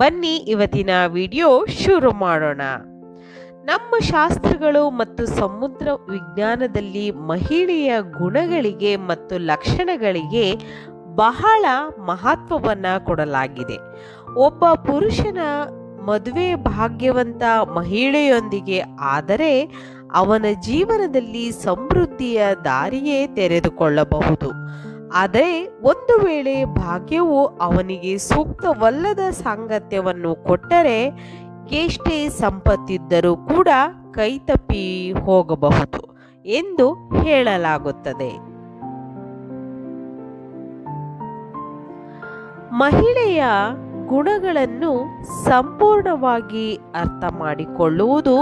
ಬನ್ನಿ ಇವತ್ತಿನ ವಿಡಿಯೋ ಶುರು ಮಾಡೋಣ. ನಮ್ಮ ಶಾಸ್ತ್ರಗಳು ಮತ್ತು ಸಮುದ್ರ ವಿಜ್ಞಾನದಲ್ಲಿ ಮಹಿಳೆಯ ಗುಣಗಳಿಗೆ ಮತ್ತು ಲಕ್ಷಣಗಳಿಗೆ ಬಹಳ ಮಹತ್ವವನ್ನ ಕೊಡಲಾಗಿದೆ. ಒಬ್ಬ ಪುರುಷನ ಮದುವೆ ಭಾಗ್ಯವಂತ ಮಹಿಳೆಯೊಂದಿಗೆ ಆದರೆ ಅವನ ಜೀವನದಲ್ಲಿ ಸಮೃದ್ಧಿಯ ದಾರಿಯೇ ತೆರೆದುಕೊಳ್ಳಬಹುದು. ಆದರೆ ಒಂದು ವೇಳೆ ಭಾಗ್ಯವು ಅವನಿಗೆ ಸೂಕ್ತವಲ್ಲದ ಸಾಂಗತ್ಯವನ್ನು ಕೊಟ್ಟರೆ ಎಷ್ಟೇ ಸಂಪತ್ತಿದ್ದರೂ ಕೂಡ ಕೈತಪ್ಪಿ ಹೋಗಬಹುದು ಎಂದು ಹೇಳಲಾಗುತ್ತದೆ. ಮಹಿಳೆಯ ಗುಣಗಳನ್ನು ಸಂಪೂರ್ಣವಾಗಿ ಅರ್ಥ ಮಾಡಿಕೊಳ್ಳುವುದು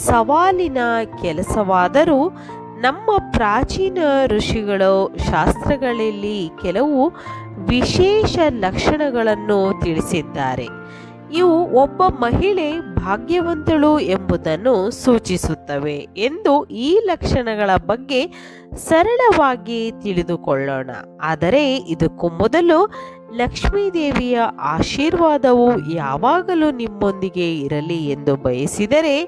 ಸವಾಲಿನ ಕೆಲಸವಾದರೂ ನಮ್ಮ ಪ್ರಾಚೀನ ಋಷಿಗಳು ಶಾಸ್ತ್ರಗಳಲ್ಲಿ ಕೆಲವು ವಿಶೇಷ ಲಕ್ಷಣಗಳನ್ನು ತಿಳಿಸಿದ್ದಾರೆ. ಇವು ಒಬ್ಬ ಮಹಿಳೆ ಭಾಗ್ಯವಂತಳು ಎಂಬುದನ್ನು ಸೂಚಿಸುತ್ತವೆ ಎಂದು ಈ ಲಕ್ಷಣಗಳ ಬಗ್ಗೆ ಸರಳವಾಗಿ ತಿಳಿದುಕೊಳ್ಳೋಣ. ಆದರೆ ಇದಕ್ಕೂ ಮೊದಲು ಲಕ್ಷ್ಮೀದೇವಿಯ ಆಶೀರ್ವಾದವು ಯಾವಾಗಲೂ ನಿಮ್ಮೊಂದಿಗೆ ಇರಲಿ ಎಂದು ಬಯಸಿದರೆ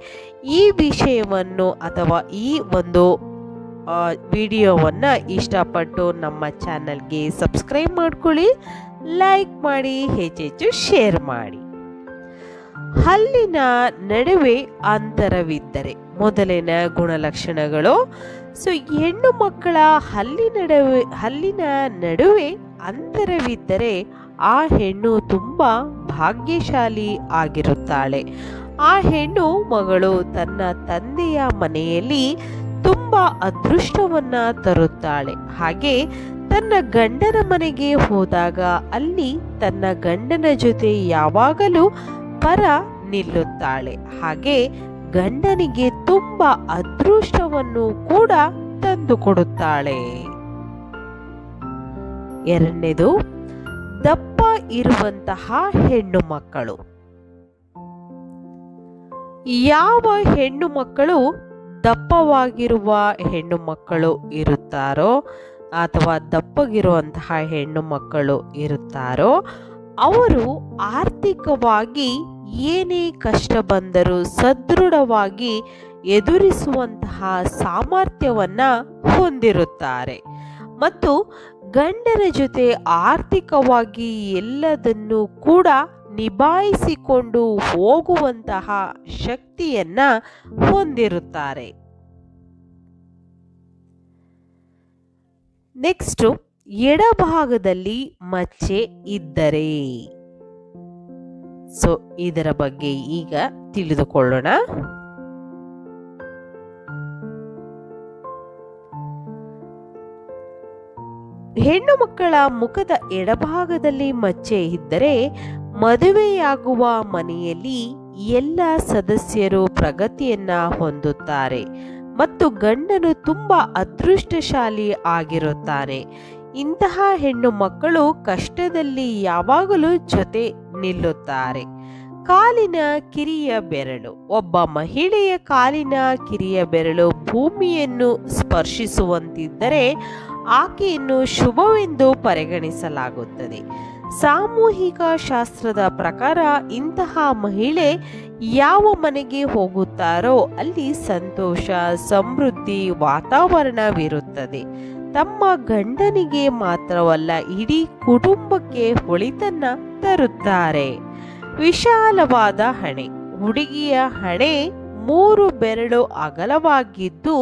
ಈ ವಿಷಯವನ್ನು ಅಥವಾ ಈ ಒಂದು ವಿಡಿಯೋವನ್ನು ಇಷ್ಟಪಟ್ಟು ನಮ್ಮ ಚಾನಲ್ಗೆ ಸಬ್ಸ್ಕ್ರೈಬ್ ಮಾಡ್ಕೊಳ್ಳಿ, ಲೈಕ್ ಮಾಡಿ, ಹೆಚ್ಚೆಚ್ಚು ಶೇರ್ ಮಾಡಿ. ಹಲ್ಲಿನ ನಡುವೆ ಅಂತರವಿದ್ದರೆ ಮೊದಲಿನ ಗುಣಲಕ್ಷಣಗಳು. ಹೆಣ್ಣು ಮಕ್ಕಳ ಹಲ್ಲಿನ ನಡುವೆ ಅಂತರವಿದ್ದರೆ ಆ ಹೆಣ್ಣು ತುಂಬ ಭಾಗ್ಯಶಾಲಿ ಆಗಿರುತ್ತಾಳೆ. ಆ ಹೆಣ್ಣು ಮಗಳು ತನ್ನ ತಂದೆಯ ಮನೆಯಲ್ಲಿ ತುಂಬ ಅದೃಷ್ಟವನ್ನ ತರುತ್ತಾಳೆ. ಹಾಗೆ ತನ್ನ ಗಂಡನ ಮನೆಗೆ ಹೋದಾಗ ಅಲ್ಲಿ ತನ್ನ ಗಂಡನ ಜೊತೆ ಯಾವಾಗಲೂ ಪರ ನಿಲ್ಲುತ್ತಾಳೆ. ಹಾಗೆ ಗಂಡನಿಗೆ ತುಂಬ ಅದೃಷ್ಟವನ್ನು ಕೂಡ ತಂದುಕೊಡುತ್ತಾಳೆ. ಎರಡನೇದು, ದಪ್ಪ ಇರುವಂತಹ ಹೆಣ್ಣು ಮಕ್ಕಳು. ಯಾವ ಹೆಣ್ಣು ಮಕ್ಕಳು ದಪ್ಪವಾಗಿರುವ ಹೆಣ್ಣು ಮಕ್ಕಳು ಇರುತ್ತಾರೋ ಅಥವಾ ದಪ್ಪಗಿರುವಂತಹ ಹೆಣ್ಣು ಮಕ್ಕಳು ಇರುತ್ತಾರೋ ಅವರು ಆರ್ಥಿಕವಾಗಿ ಏನೇ ಕಷ್ಟ ಬಂದರೂ ಸದೃಢವಾಗಿ ಎದುರಿಸುವಂತಹ ಸಾಮರ್ಥ್ಯವನ್ನ ಹೊಂದಿರುತ್ತಾರೆ ಮತ್ತು ಗಂಡನ ಜೊತೆ ಆರ್ಥಿಕವಾಗಿ ಎಲ್ಲದನ್ನು ಕೂಡ ನಿಭಾಯಿಸಿಕೊಂಡು ಹೋಗುವಂತಹ ಶಕ್ತಿಯನ್ನ ಹೊಂದಿರುತ್ತಾರೆ. ನೆಕ್ಸ್ಟ್, ಎಡಭಾಗದಲ್ಲಿ ಮಚ್ಚೆ ಇದ್ದರೆ. ಇದರ ಬಗ್ಗೆ ಈಗ ತಿಳಿದುಕೊಳ್ಳೋಣ. ಹೆಣ್ಣು ಮಕ್ಕಳ ಮುಖದ ಎಡಭಾಗದಲ್ಲಿ ಮಚ್ಚೆ ಇದ್ದರೆ ಮದುವೆಯಾಗುವ ಮನೆಯಲ್ಲಿ ಎಲ್ಲ ಸದಸ್ಯರು ಪ್ರಗತಿಯನ್ನ ಹೊಂದುತ್ತಾರೆ ಮತ್ತು ಗಂಡನು ತುಂಬಾ ಅದೃಷ್ಟಶಾಲಿ ಆಗಿರುತ್ತಾನೆ. ಇಂತಹ ಹೆಣ್ಣು ಮಕ್ಕಳು ಕಷ್ಟದಲ್ಲಿ ಯಾವಾಗಲೂ ಜೊತೆ ನಿಲ್ಲುತ್ತಾರೆ. ಕಾಲಿನ ಕಿರಿಯ ಬೆರಳು. ಒಬ್ಬ ಮಹಿಳೆಯ ಕಾಲಿನ ಕಿರಿಯ ಬೆರಳು ಭೂಮಿಯನ್ನು ಸ್ಪರ್ಶಿಸುವಂತಿದ್ದರೆ ಆಕೆಯನ್ನು ಶುಭವೆಂದು ಪರಿಗಣಿಸಲಾಗುತ್ತದೆ. ಸಾಮೂಹಿಕ ಶಾಸ್ತ್ರದ ಪ್ರಕಾರ ಇಂತಹ ಮಹಿಳೆ ಯಾವ ಮನೆಗೆ ಹೋಗುತ್ತಾರೋ ಅಲ್ಲಿ ಸಂತೋಷ, ಸಮೃದ್ಧಿ ವಾತಾವರಣವಿರುತ್ತದೆ. ತಮ್ಮ ಗಂಡನಿಗೆ ಮಾತ್ರವಲ್ಲ ಇಡೀ ಕುಟುಂಬಕ್ಕೆ ಒಳಿತನ್ನ ತರುತ್ತಾರೆ. ವಿಶಾಲವಾದ ಹಣೆ. ಹುಡುಗಿಯ ಹಣೆ 3 ಬೆರಳು ಅಗಲವಾಗಿದ್ದು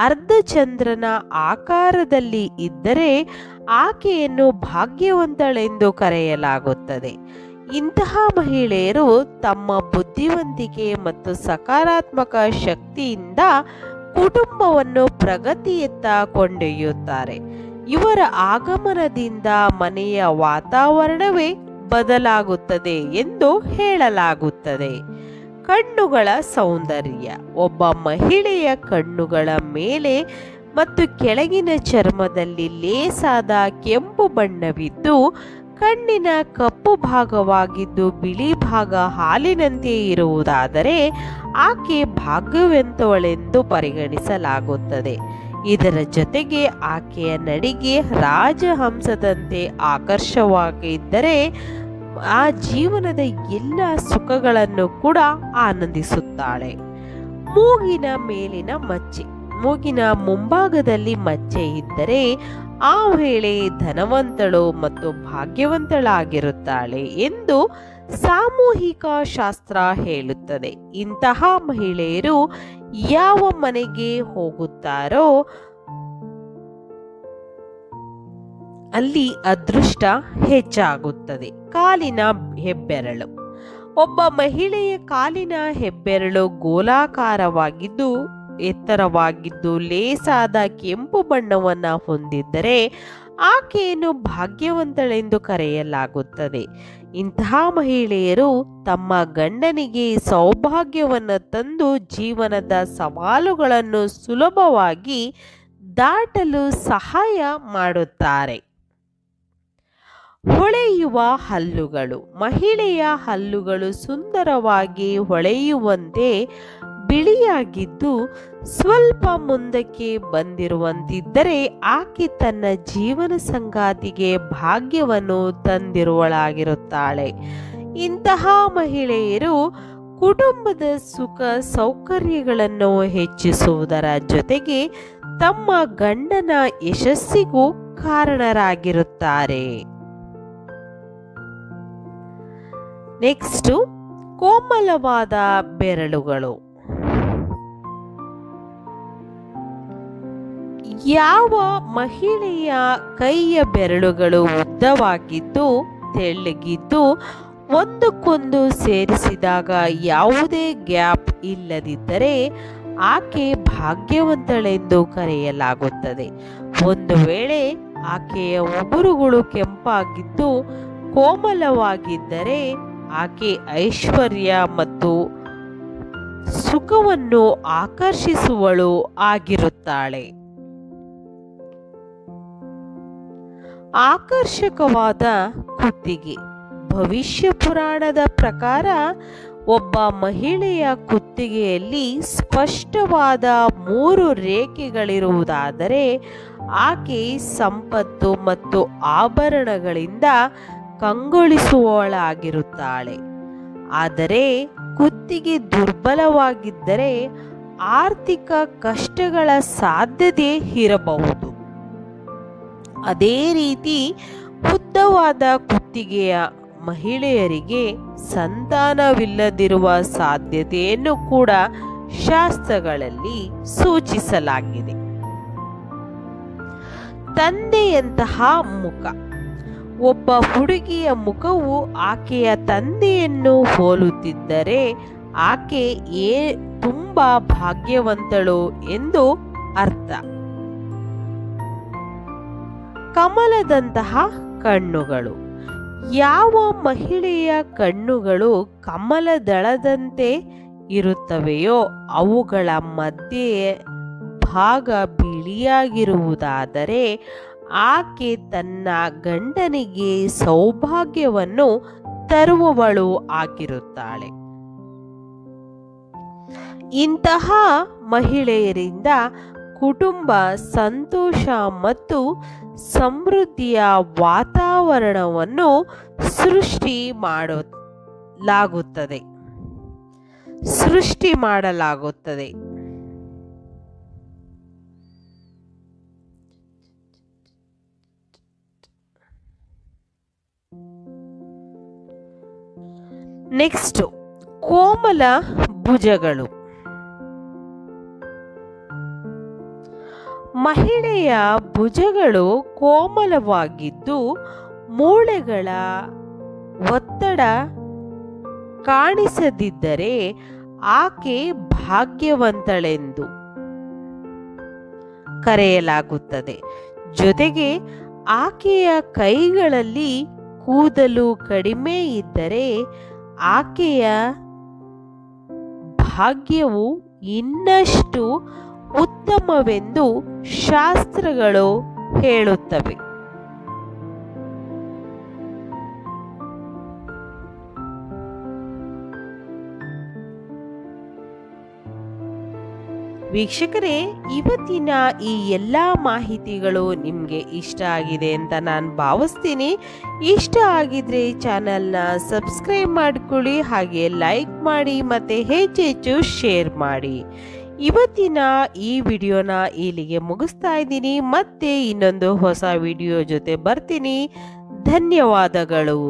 ಅರ್ಧಚಂದ್ರನ ಆಕಾರದಲ್ಲಿ ಇದ್ದರೆ ಆಕೆಯನ್ನು ಭಾಗ್ಯವಂತಳೆಂದು ಕರೆಯಲಾಗುತ್ತದೆ. ಇಂತಹ ಮಹಿಳೆಯರು ತಮ್ಮ ಬುದ್ಧಿವಂತಿಕೆ ಮತ್ತು ಸಕಾರಾತ್ಮಕ ಶಕ್ತಿಯಿಂದ ಕುಟುಂಬವನ್ನು ಪ್ರಗತಿಯತ್ತ ಕೊಂಡೊಯ್ಯುತ್ತಾರೆ. ಇವರ ಆಗಮನದಿಂದ ಮನೆಯ ವಾತಾವರಣವೇ ಬದಲಾಗುತ್ತದೆ ಎಂದು ಹೇಳಲಾಗುತ್ತದೆ. ಕಣ್ಣುಗಳ ಸೌಂದರ್ಯ. ಒಬ್ಬ ಮಹಿಳೆಯ ಕಣ್ಣುಗಳ ಮೇಲೆ ಮತ್ತು ಕೆಳಗಿನ ಚರ್ಮದಲ್ಲಿ ಲೇಸಾದ ಕೆಂಪು ಬಣ್ಣವಿದ್ದು ಕಣ್ಣಿನ ಕಪ್ಪು ಭಾಗವಾಗಿದ್ದು ಬಿಳಿ ಭಾಗ ಹಾಲಿನಂತೆ ಇರುವುದಾದರೆ ಆಕೆ ಭಾಗ್ಯವಂತಳೆಂದು ಪರಿಗಣಿಸಲಾಗುತ್ತದೆ. ಇದರ ಜೊತೆಗೆ ಆಕೆಯ ನಡಿಗೆ ರಾಜಹಂಸದಂತೆ ಆಕರ್ಷವಾಗಿದ್ದರೆ ಆ ಜೀವನದ ಎಲ್ಲ ಸುಖಗಳನ್ನು ಕೂಡ ಆನಂದಿಸುತ್ತಾಳೆ. ಮೂಗಿನ ಮೇಲಿನ ಮಚ್ಚೆ. ಮೂಗಿನ ಮುಂಭಾಗದಲ್ಲಿ ಮಚ್ಚೆ ಇದ್ದರೆ ಆ ವೇಳೆ ಧನವಂತಳು ಮತ್ತು ಭಾಗ್ಯವಂತಳಾಗಿರುತ್ತಾಳೆ ಎಂದು ಸಾಮೂಹಿಕ ಶಾಸ್ತ್ರ ಹೇಳುತ್ತದೆ. ಇಂತಹ ಮಹಿಳೆಯರು ಯಾವ ಮನೆಗೆ ಹೋಗುತ್ತಾರೋ ಅಲ್ಲಿ ಅದೃಷ್ಟ ಹೆಚ್ಚಾಗುತ್ತದೆ. ಕಾಲಿನ ಹೆಬ್ಬೆರಳು. ಒಬ್ಬ ಮಹಿಳೆಯ ಕಾಲಿನ ಹೆಬ್ಬೆರಳು ಗೋಲಾಕಾರವಾಗಿದ್ದು ಎತ್ತರವಾಗಿದ್ದು ಲೇಸಾದ ಕೆಂಪು ಬಣ್ಣವನ್ನು ಹೊಂದಿದ್ದರೆ ಆಕೆಯನ್ನು ಭಾಗ್ಯವಂತಳೆಂದು ಕರೆಯಲಾಗುತ್ತದೆ. ಇಂತಹ ಮಹಿಳೆಯರು ತಮ್ಮ ಗಂಡನಿಗೆ ಸೌಭಾಗ್ಯವನ್ನು ತಂದು ಜೀವನದ ಸವಾಲುಗಳನ್ನು ಸುಲಭವಾಗಿ ದಾಟಲು ಸಹಾಯ ಮಾಡುತ್ತಾರೆ. ಹೊಳೆಯುವ ಹಲ್ಲುಗಳು. ಮಹಿಳೆಯ ಹಲ್ಲುಗಳು ಸುಂದರವಾಗಿ ಹೊಳೆಯುವಂತೆ ಬಿಳಿಯಾಗಿದ್ದು ಸ್ವಲ್ಪ ಮುಂದಕ್ಕೆ ಬಂದಿರುವಂತಿದ್ದರೆ ಆಕೆ ತನ್ನ ಜೀವನ ಸಂಗಾತಿಗೆ ಭಾಗ್ಯವನ್ನು ತಂದಿರುವಳಾಗಿರುತ್ತಾಳೆ. ಇಂತಹ ಮಹಿಳೆಯರು ಕುಟುಂಬದ ಸುಖ ಸೌಕರ್ಯಗಳನ್ನು ಹೆಚ್ಚಿಸುವುದರ ಜೊತೆಗೆ ತಮ್ಮ ಗಂಡನ ಯಶಸ್ಸಿಗೂ ಕಾರಣರಾಗಿರುತ್ತಾರೆ. ನೆಕ್ಸ್ಟ್, ಕೋಮಲವಾದ ಬೆರಳುಗಳು. ಯಾವ ಮಹಿಳೆಯ ಕೈಯ ಬೆರಳುಗಳು ಉದ್ದವಾಗಿದ್ದು ತೆಳ್ಳಗಿದ್ದು ಒಂದಕ್ಕೊಂದು ಸೇರಿಸಿದಾಗ ಯಾವುದೇ ಗ್ಯಾಪ್ ಇಲ್ಲದಿದ್ದರೆ ಆಕೆ ಭಾಗ್ಯವಂತಳೆಂದು ಕರೆಯಲಾಗುತ್ತದೆ. ಒಂದು ವೇಳೆ ಆಕೆಯ ಉಗುರುಗಳು ಕೆಂಪಾಗಿದ್ದು ಕೋಮಲವಾಗಿದ್ದರೆ ಆಕೆ ಐಶ್ವರ್ಯ ಮತ್ತು ಸುಖವನ್ನು ಆಕರ್ಷಿಸುವಳು ಆಗಿರುತ್ತಾಳೆ. ಆಕರ್ಷಕವಾದ ಕುತ್ತಿಗೆ. ಭವಿಷ್ಯ ಪುರಾಣದ ಪ್ರಕಾರ ಒಬ್ಬ ಮಹಿಳೆಯ ಕುತ್ತಿಗೆಯಲ್ಲಿ ಸ್ಪಷ್ಟವಾದ 3 ರೇಖೆಗಳಿರುವುದಾದರೆ ಆಕೆ ಸಂಪತ್ತು ಮತ್ತು ಆಭರಣಗಳಿಂದ ಕಂಗೊಳಿಸುವವಳಾಗಿರುತ್ತಾಳೆ. ಆದರೆ ಕುತ್ತಿಗೆ ದುರ್ಬಲವಾಗಿದ್ದರೆ ಆರ್ಥಿಕ ಕಷ್ಟಗಳ ಸಾಧ್ಯತೆ ಇರಬಹುದು. ಅದೇ ರೀತಿ ಉದ್ದವಾದ ಕುತ್ತಿಗೆಯ ಮಹಿಳೆಯರಿಗೆ ಸಂತಾನವಿಲ್ಲದಿರುವ ಸಾಧ್ಯತೆಯನ್ನು ಕೂಡ ಶಾಸ್ತ್ರಗಳಲ್ಲಿ ಸೂಚಿಸಲಾಗಿದೆ. ತಂದೆಯಂತಹ ಮುಖ. ಒಬ್ಬ ಹುಡುಗಿಯ ಮುಖವು ಆಕೆಯ ತಂದೆಯನ್ನು ಹೋಲುತ್ತಿದ್ದರೆ ಆಕೆ ತುಂಬಾ ಭಾಗ್ಯವಂತಳು ಎಂದು ಅರ್ಥ. ಕಮಲದಂತಹ ಕಣ್ಣುಗಳು. ಯಾವ ಮಹಿಳೆಯ ಕಣ್ಣುಗಳು ಕಮಲದಳದಂತೆ ಇರುತ್ತವೆಯೋ ಅವುಗಳ ಮಧ್ಯೆ ಭಾಗ ಬಿಳಿಯಾಗಿರುವುದಾದರೆ ಆಕೆ ತನ್ನ ಗಂಡನಿಗೆ ಸೌಭಾಗ್ಯವನ್ನು ತರುವವಳು ಆಗಿರುತ್ತಾಳೆ. ಇಂತಹ ಮಹಿಳೆಯರಿಂದ ಕುಟುಂಬ ಸಂತೋಷ ಮತ್ತು ಸಮೃದ್ಧಿಯ ವಾತಾವರಣವನ್ನು ಸೃಷ್ಟಿ ಮಾಡಲಾಗುತ್ತದೆ. ನೆಕ್ಸ್ಟ್, ಕೋಮಲ ಭುಜಗಳು. ಮಹಿಳೆಯ ಭುಜಗಳು ಕೋಮಲವಾಗಿದ್ದು ಮೂಳೆಗಳ ಒತ್ತಡ ಕಾಣಿಸದಿದ್ದರೆ ಆಕೆ ಭಾಗ್ಯವಂತಳೆಂದು ಕರೆಯಲಾಗುತ್ತದೆ. ಜೊತೆಗೆ ಆಕೆಯ ಕೈಗಳಲ್ಲಿ ಕೂದಲು ಕಡಿಮೆ ಇದ್ದರೆ ಆಕೆಯ ಭಾಗ್ಯವು ಇನ್ನಷ್ಟು ಉತ್ತಮವೆಂದು ಶಾಸ್ತ್ರಗಳು ಹೇಳುತ್ತವೆ. ವೀಕ್ಷಕರೇ, ಇವತ್ತಿನ ಈ ಎಲ್ಲ ಮಾಹಿತಿಗಳು ನಿಮಗೆ ಇಷ್ಟ ಆಗಿದೆ ಅಂತ ನಾನು ಭಾವಿಸ್ತೀನಿ. ಇಷ್ಟ ಆಗಿದ್ರೆ ಚಾನಲ್ನ ಸಬ್ಸ್ಕ್ರೈಬ್ ಮಾಡಿಕೊಳ್ಳಿ, ಹಾಗೆ ಲೈಕ್ ಮಾಡಿ ಮತ್ತು ಹೆಚ್ಚೆಚ್ಚು ಶೇರ್ ಮಾಡಿ. ಇವತ್ತಿನ ಈ ವಿಡಿಯೋನ ಇಲ್ಲಿಗೆ ಮುಗಿಸ್ತಾ ಇದ್ದೀನಿ. ಮತ್ತೆ ಇನ್ನೊಂದು ಹೊಸ ವಿಡಿಯೋ ಜೊತೆ ಬರ್ತೀನಿ. ಧನ್ಯವಾದಗಳು.